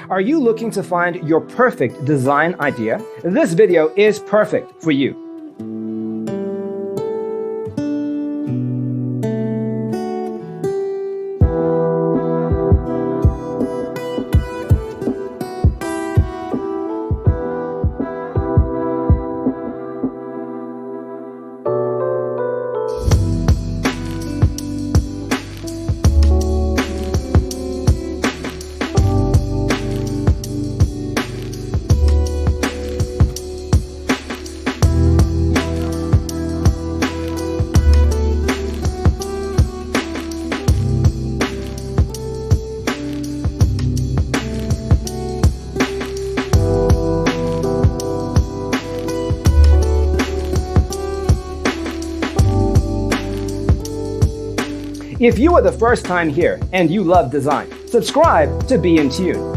Are you looking to find your perfect design idea? This video is perfect for you. If you are the first time here and you love design, subscribe to Be in Tune.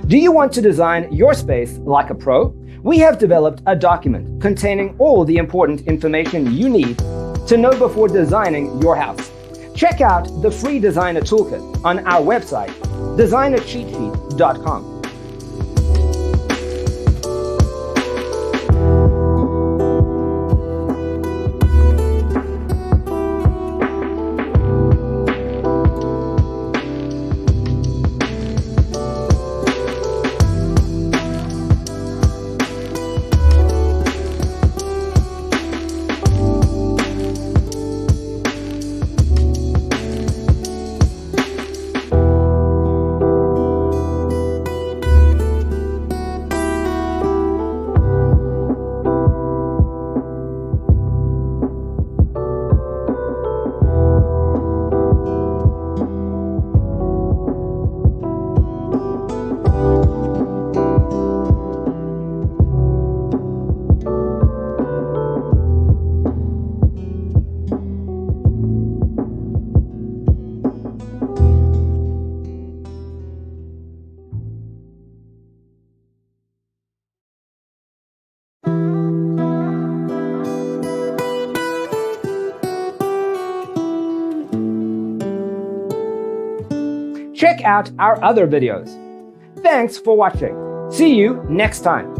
Do you want to design your space like a pro? We have developed a document containing all the important information you need to know before designing your house. Check out the free designer toolkit on our website, designercheatsheet.com. Check out our other videos. Thanks for watching. See you next time.